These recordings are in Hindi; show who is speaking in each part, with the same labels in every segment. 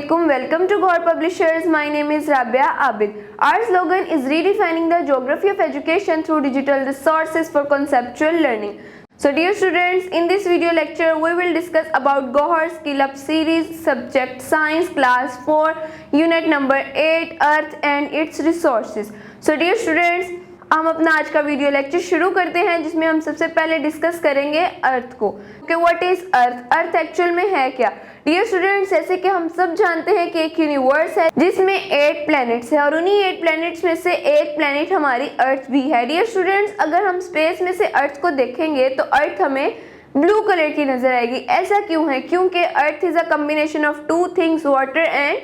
Speaker 1: Assalamualaikum. Welcome to Gaur Publishers. My name is Rabia Abid. Our slogan is redefining the geography of education through digital resources for conceptual learning. So dear students, in this video lecture we will discuss about Gauhar Skill Up series, subject Science, class 4, unit number 8, Earth and its resources. So dear students, हम अपना आज का वीडियो लेक्चर शुरू करते हैं, जिसमें हम सबसे पहले डिस्कस करेंगे अर्थ को कि what is earth, earth actual में है क्या। डियर स्टूडेंट्स, जैसे कि हम सब जानते हैं कि एक यूनिवर्स है जिसमें 8 प्लैनेट्स है और उन्हीं 8 प्लैनेट्स में से एक प्लैनेट हमारी अर्थ भी है। डियर स्टूडेंट्स, अगर हम स्पेस में से अर्थ को देखेंगे तो अर्थ हमें ब्लू कलर की नजर आएगी। ऐसा क्यों है? क्योंकि earth is a combination of two things, water and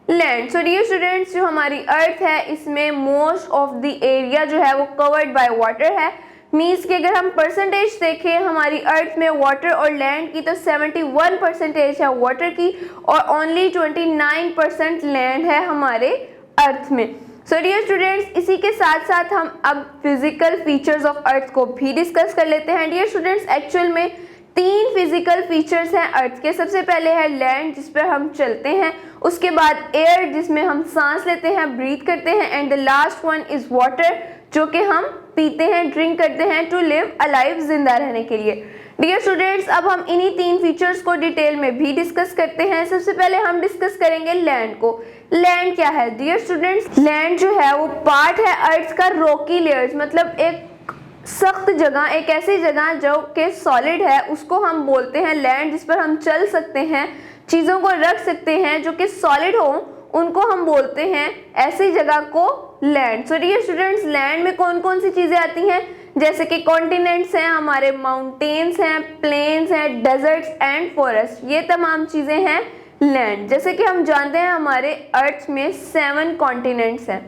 Speaker 1: land. So dear students, जो हमारी अर्थ है इसमें मोस्ट ऑफ द एरिया जो है वो कवर्ड बाय वाटर है। मीन्स कि अगर हम परसेंटेज देखें हमारी अर्थ में वाटर और लैंड की, तो 71% है वाटर की और ओनली 29% लैंड है हमारे अर्थ में। सो डियर स्टूडेंट्स, इसी के साथ साथ हम अब फिजिकल फीचर्स ऑफ अर्थ को भी डिस्कस कर लेते हैं। डियर स्टूडेंट्स, एक्चुअल में 3 फिजिकल फीचर्स हैं अर्थ के। सबसे पहले है लैंड, जिस पर हम चलते हैं, उसके बाद एयर जिसमें हम सांस लेते हैं, ब्रीथ करते हैं, and the last one is water, जो कि हम पीते हैं, ड्रिंक करते हैं टू लिव अलाइव, जिंदा रहने के लिए। डियर स्टूडेंट्स, अब हम इन्हीं 3 फीचर्स को डिटेल में भी डिस्कस करते हैं। सबसे पहले हम डिस्कस करेंगे लैंड को। लैंड क्या है? डियर स्टूडेंट्स, लैंड जो है वो पार्ट है अर्थ का रॉकी लेयर्स, मतलब एक सख्त जगह, एक ऐसी जगह जो कि सॉलिड है, उसको हम बोलते हैं लैंड, जिस पर हम चल सकते हैं, चीज़ों को रख सकते हैं जो कि सॉलिड हो, उनको हम बोलते हैं ऐसी जगह को land. So dear students, land में कौन कौन सी चीज़ें आती हैं? जैसे कि कॉन्टिनेंट्स हैं, हमारे माउंटेन्स हैं, प्लेन्स हैं, डेजर्ट्स एंड फॉरेस्ट, ये तमाम चीज़ें हैं लैंड। जैसे कि हम जानते हैं हमारे अर्थ में 7 कॉन्टिनेंट्स हैं।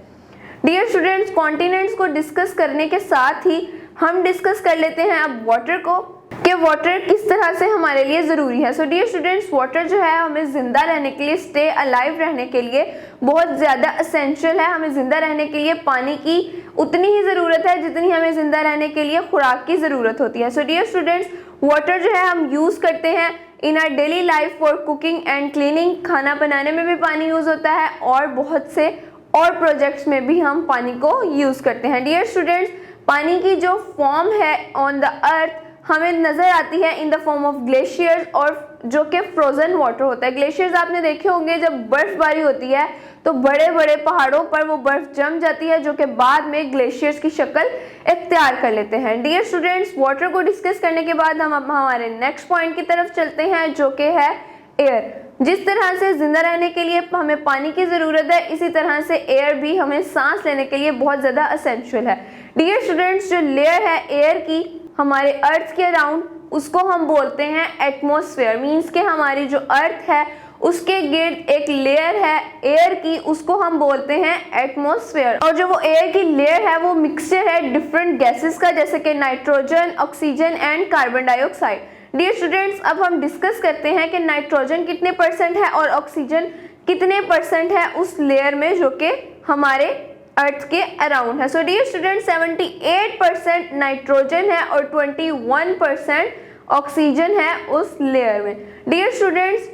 Speaker 1: डियर स्टूडेंट्स, कॉन्टिनेंट्स को डिस्कस करने के साथ ही हम डिस्कस कर लेते हैं अब वाटर को, कि वाटर किस तरह से हमारे लिए ज़रूरी है। सो डियर स्टूडेंट्स, वाटर जो है हमें ज़िंदा रहने के लिए, स्टे अलाइव रहने के लिए बहुत ज़्यादा असेंशियल है। हमें ज़िंदा रहने के लिए पानी की उतनी ही ज़रूरत है जितनी हमें ज़िंदा रहने के लिए खुराक की ज़रूरत होती है। सो डियर स्टूडेंट्स, वाटर जो है हम यूज़ करते हैं इन are daily life for cooking and cleaning, खाना बनाने में भी पानी यूज़ होता है और बहुत से और प्रोजेक्ट्स में भी हम पानी को यूज़ करते हैं। डियर स्टूडेंट्स, पानी की जो फॉर्म है ऑन द अर्थ हमें नज़र आती है in the form of glaciers, और जो कि फ्रोजन वाटर होता है। ग्लेशियर्स आपने देखे होंगे, जब बर्फबारी होती है तो बड़े बड़े पहाड़ों पर वो बर्फ जम जाती है, जो कि बाद में ग्लेशियर्स की शक्ल इख्तियार कर लेते हैं। डियर स्टूडेंट्स, वाटर को डिस्कस करने के बाद हम अब हमारे नेक्स्ट पॉइंट की तरफ चलते हैं, जो कि है एयर। जिस तरह से जिंदा रहने के लिए हमें पानी की ज़रूरत है, इसी तरह से एयर भी हमें सांस लेने के लिए बहुत ज़्यादा असेंशियल है। डियर स्टूडेंट्स, जो लेयर है एयर की हमारे अर्थ के अराउंड, उसको हम बोलते हैं एटमॉस्फेयर। मीन्स के हमारी जो अर्थ है उसके गिर्द एक लेयर है एयर की, उसको हम बोलते हैं एटमॉस्फेयर। और जो वो एयर की लेयर है वो मिक्सचर है डिफरेंट गैसेस का, जैसे कि nitrogen, oxygen and carbon dioxide. Dear students, अब हम डिस्कस करते हैं कि नाइट्रोजन कितने परसेंट है और ऑक्सीजन कितने परसेंट है उस लेयर में जो कि हमारे अर्थ के अराउंड है। सो डियर स्टूडेंट्स, 78% नाइट्रोजन है और 21% ऑक्सीजन है उस लेयर में। डियर स्टूडेंट्स,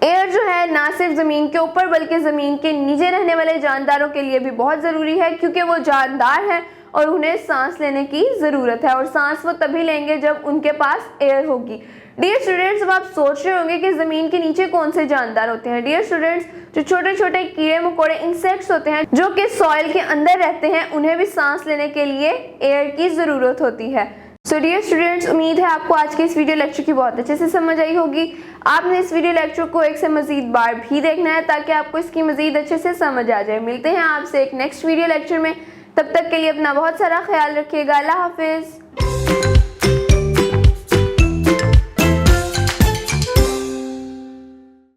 Speaker 1: एयर जो है ना सिर्फ ज़मीन के ऊपर बल्कि ज़मीन के नीचे रहने वाले जानदारों के लिए भी बहुत ज़रूरी है, क्योंकि वो जानदार हैं और उन्हें सांस लेने की ज़रूरत है, और सांस वो तभी लेंगे जब उनके पास एयर होगी। डियर स्टूडेंट्स, अब आप सोच रहे होंगे कि ज़मीन के नीचे कौन से जानदार होते हैं। डियर स्टूडेंट्स, जो छोटे छोटे कीड़े मकोड़े इंसेक्ट्स होते हैं जो कि सॉइल के अंदर रहते हैं, उन्हें भी सांस लेने के लिए एयर की ज़रूरत होती है। सो डियर स्टूडेंट्स, उम्मीद है आपको आज के इस वीडियो लेक्चर की बहुत अच्छे से समझ आई होगी। आपने इस वीडियो लेक्चर को एक से मज़ीद बार भी देखना है ताकि आपको इसकी मज़ीद अच्छे से समझ आ जाए। मिलते हैं आपसे एक नेक्स्ट वीडियो लेक्चर में, तब तक के लिए अपना बहुत सारा ख्याल रखिएगा। अल्लाह हाफिज़।